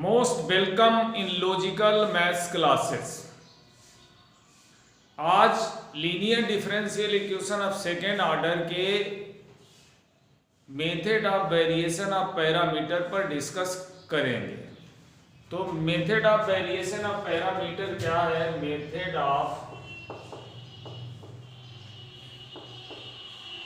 Most welcome in logical maths classes. आज linear differential equation of second order के method of variation of parameter पर discuss करेंगे। तो method of variation of parameter क्या है? Method of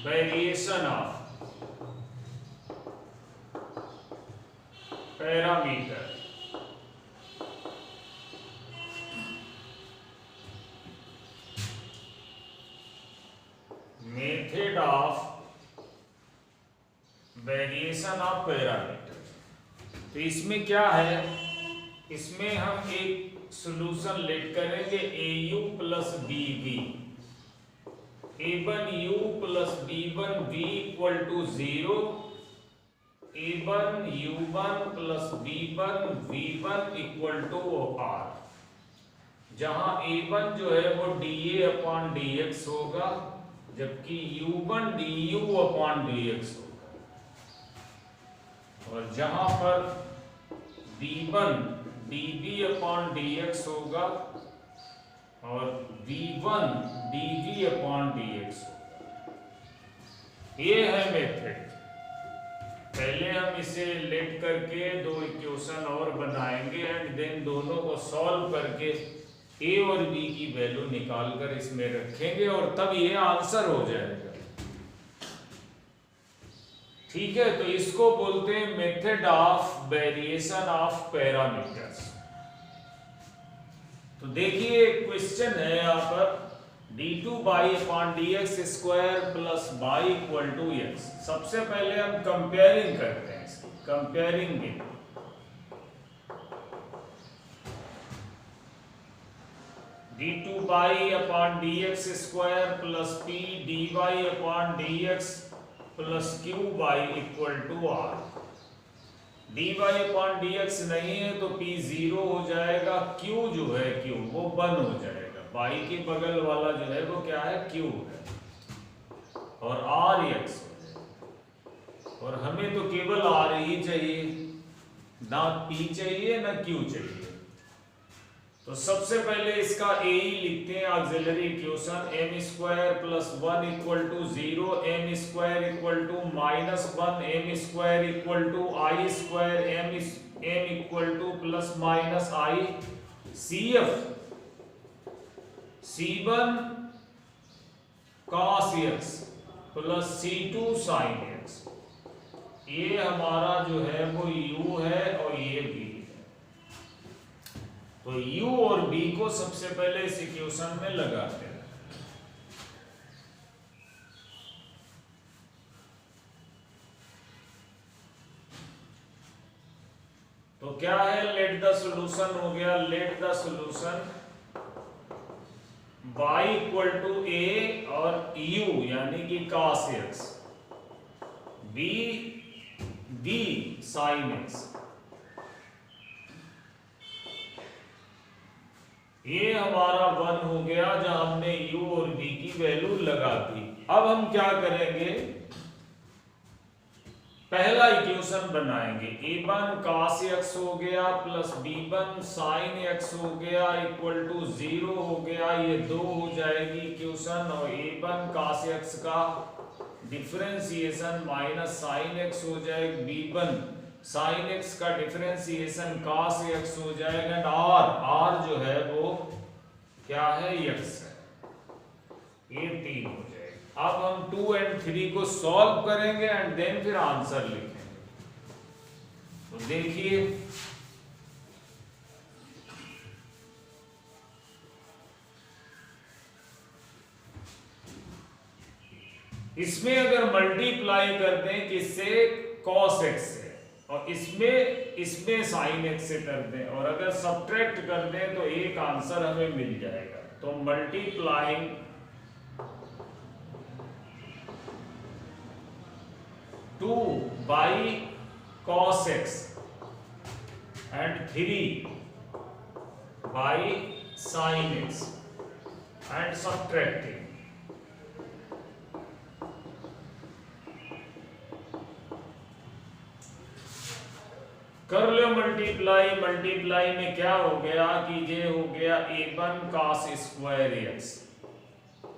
variation of parameter method of variation of parameter. तो इसमें क्या है, इसमें हम एक सॉल्यूशन लेट करेंगे AU plus BB, A1U plus B1V equal to 0, A1U1 plus B1V1 equal to R, जहां A1 जो है वो dA अपॉन dx होगा, जबकि U1 du अपॉन dx होगा, और जहां पर B1 dB अपॉन dx होगा और V1 dV अपॉन dx होगा। ये है मेथड। पहले हम इसे लेट करके दो इक्वेशन और बनाएंगे एंड देन दोनों को सॉल्व करके A और B की वैल्यू निकाल कर इसमें रखेंगे और तब ये आंसर हो जाएगा। ठीक है, तो इसको बोलते हैं method of variation of parameters. तो देखिए क्वेश्चन है यहाँ पर d2 by upon dx square plus by equal to x। सबसे पहले हम कंपेयरिंग करते हैं, कंपेयरिंग में d2 by upon dx square plus p dy upon dx plus q by equal to r। dy upon dx नहीं है तो p 0 हो जाएगा, q जो है q वो 1 हो जाएगा, बाई के बगल वाला जो है वो क्या है, q है, और r x हो जाएगा। और हमें तो केवल r ही चाहिए, ना p चाहिए ना q चाहिए। तो सबसे पहले इसका a ही लिखते हैं, auxiliary equation m square plus 1 equal to 0, m square equal to minus 1, m square equal to i square, m equal to plus minus i, cf c1 cos x प्लस c2 sin x। ये हमारा जो है वो u है और ये b। तो u और b को सबसे पहले इस इक्वेशन में लगाते हैं। तो क्या है, लेट द सॉल्यूशन हो गया, let the solution y equal to a और u यानी कि cos x, b sin x। ये हमारा 1 हो गया जहां हमने u और v की वैल्यू लगा दी। अब हम क्या करेंगे, पहला इक्वेशन बनाएंगे, a1 cos x हो गया प्लस b1 sin x हो गया इक्वल टू 0 हो गया, ये 2 हो जाएगी इक्वेशन, और a1 cos x का डिफरेंशिएशन माइनस sin x हो जाएगा, b1 sin x का डिफरेंशिएशन cos x हो जाएगा, r जो है वो क्या है, x है, ये 3 हो जाएगा। अब हम 2 और 3 को सॉल्व करेंगे एंड देन फिर आंसर लिखेंगे। तो देखिए इसमें अगर मल्टीप्लाई कर दें किससे, cos x से, और इसमें sin x से कर दें, और अगर सब्ट्रैक्ट कर दें तो एक आंसर हमें मिल जाएगा। तो multiplying 2 by cos x and 3 by sin x and subtracting, कर लो मल्टीप्लाई, मल्टीप्लाई में क्या हो गया कि ये हो गया a1 cos square x,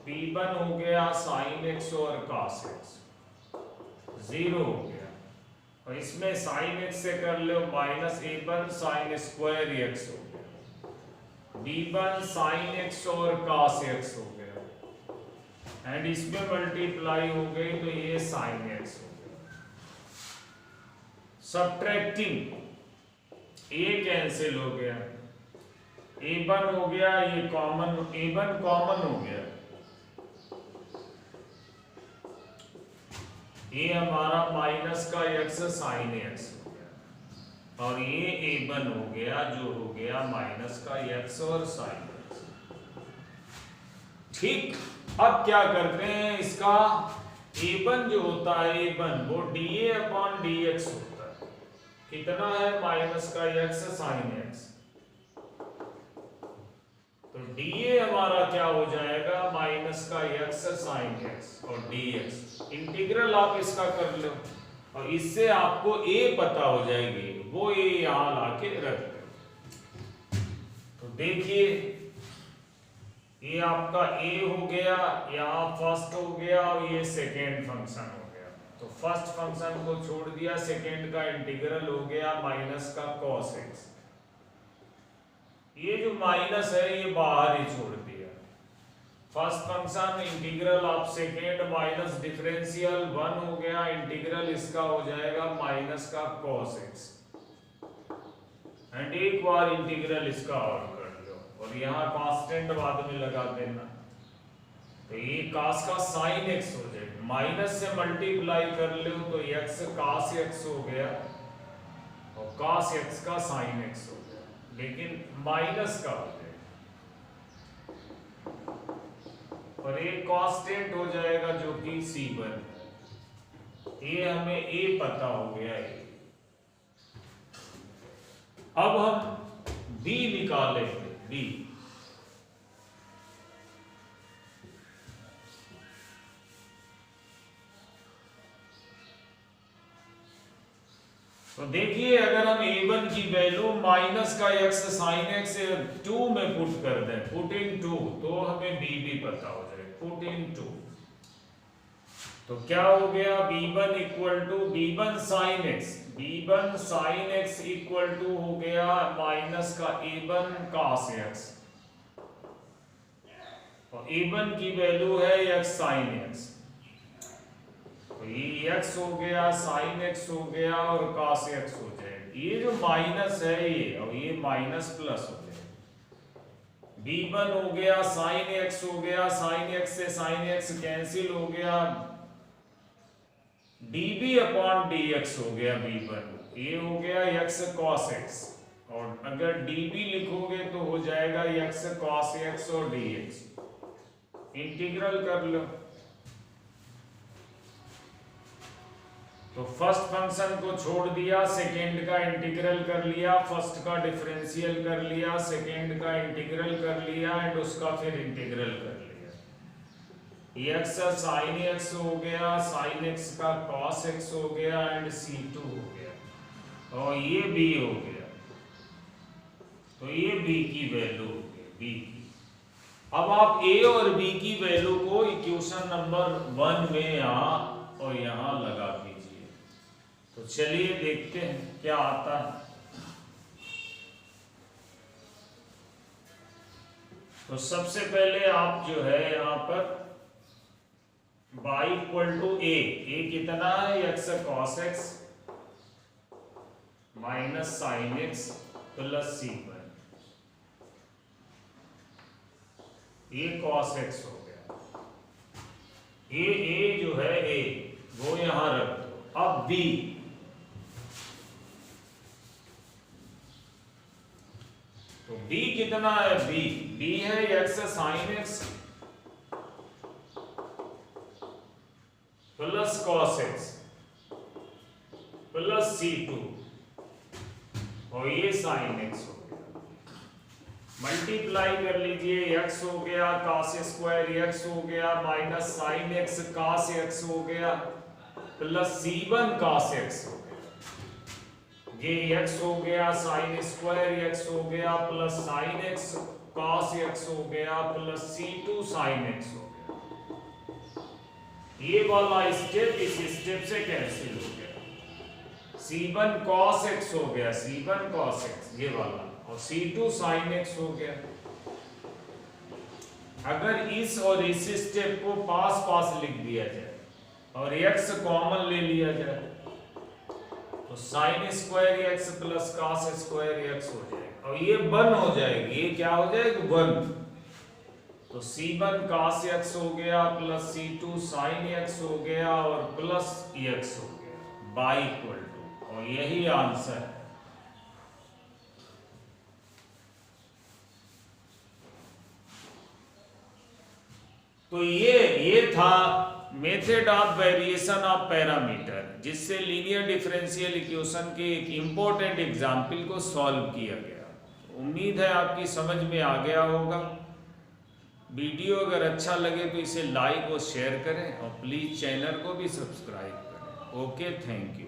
b1 हो गया sin x और cos x, 0 हो गया। और इसमें sin x से कर लो minus a1 sin square x हो गया, b1 sin x और cos x हो गया, एंड इसमें मल्टीप्लाई हो गई तो ये sin x हो गया। सब्ट्रैक्टिंग a कैंसिल हो गया, a1 हो गया, ये कॉमन, a1 कॉमन हो गया, ये हमारा माइनस का x sin x हो गया, और ये a1 हो गया जो हो गया माइनस का x और sin x। ठीक, अब क्या करते हैं, इसका a1 जो होता है a1 वो dA/dx होता है, कितना है माइनस का x sin x, तो dA हमारा क्या हो जाएगा माइनस का x sin x और dx। इंटीग्रल आप इसका कर लो और इससे आपको a पता हो जाएगी, वो a यहां लाके रख दो। तो देखिए ये आपका a हो गया, यहाँ फर्स्ट हो गया और ये सेकेंड फंक्शन हो गया। तो फर्स्ट फंक्शन को छोड़ दिया, सेकेंड का इंटीग्रल हो गया माइनस का cos x, ये जो माइनस है ये बाहर ही छोड़ दिया। First function integral of second minus differential 1 हो गया, इंटीग्रल इसका हो जाएगा माइनस का cos x, एंड एक बार इंटीग्रल इसका और कर लो और यहाँ कांस्टेंट बाद में लगा देना, तो ये cos का sin x हो जाएगा, माइनस से मल्टीप्लाई कर लो तो x cos x हो गया और cos x का sin x हो गया, लेकिन माइनस का हो जाएगा, और एक कांस्टेंट हो जाएगा जो कि c1, ये हमें a पता हो गया है। अब हम b निकालेंगे, b तो देखिए अगर हम a1 की वैल्यू माइनस का x sin x 2 में पुट कर दें, पुट इन 2, तो हमें b भी पता हो जाए, पुट इन 2, तो क्या हो गया b1 equal to b1 sin x, b1 sin x equal to हो गया माइनस का a1 cos x, और a1 की वैल्यू है x sin x, तो ये x हो गया sin x हो गया और cos x हो जाएगा। ये जो माइनस है ये, और ये माइनस प्लस हो जाएगा, b1 हो गया sin x हो गया, sin x से sin x कैंसिल हो गया, dB/dx हो गया b1, ये हो गया x cos x, और अगर dB लिखोगे तो हो जाएगा x cos x और dx। इंटीग्रल कर लो, तो फर्स्ट फंक्शन को छोड़ दिया, सेकेंड का इंटीग्रल कर लिया, फर्स्ट का डिफरेंशियल कर लिया, सेकेंड का इंटीग्रल कर लिया, एंड उसका फिर इंटीग्रल कर लिया। x sin x हो गया, sin x का cos x हो गया, एंड c2 हो गया, और ये b हो गया, तो ये b की वैल्यू हो गई, b की। अब आप a और b की वैल्यू को इक्वेशन नंबर 1 में यहाँ और यहाँ लगा दीजिए। तो चलिए देखते हैं क्या आता है। तो सबसे पहले आप जो है यहाँ पर y इक्वल टू a कितना है x cos x minus sin x plus c1, ये cos x हो गया, ये a जो है a वो यहां रख दो। अब b, तो b कितना है, b है x sin x plus cos x प्लस c2, और ये sin x हो गया, मल्टीप्लाई कर लीजिए, x हो गया cos स्क्वायर x हो गया minus sin x cos x हो गया प्लस c1 cos x हो गया, ये x हो गया साइन स्क्वायर x हो गया plus sign x cos x हो गया प्लस c2 साइन x हो गया। ये वाला स्टेप इस स्टेप से कैंसिल हो गया। c1 cos x हो गया, c1 cos x ये वाला, और c2 sin x हो गया। अगर इस और इस स्टेप को पास पास लिख दिया जाए और x कॉमन ले लिया जाए तो sine square x plus cos square x हो जाएगा, और ये 1 हो जाएगी। ये क्या हो जाएगा 1, तो c1 cos x हो गया प्लस c2 sin x हो गया और प्लस x हो गया बाई इक्वल टू, और यही आंसर है। तो ये था method of variation of parameter, जिससे लीनियर डिफरेंशियल इक्वेशन के एक इम्पोर्टेंट एग्जाम्पल को सॉल्व किया गया। उम्मीद है आपकी समझ में आ गया होगा। वीडियो अगर अच्छा लगे तो इसे लाइक और शेयर करें, और प्लीज़ चैनल को भी सब्सक्राइब करें। Okay, thank you.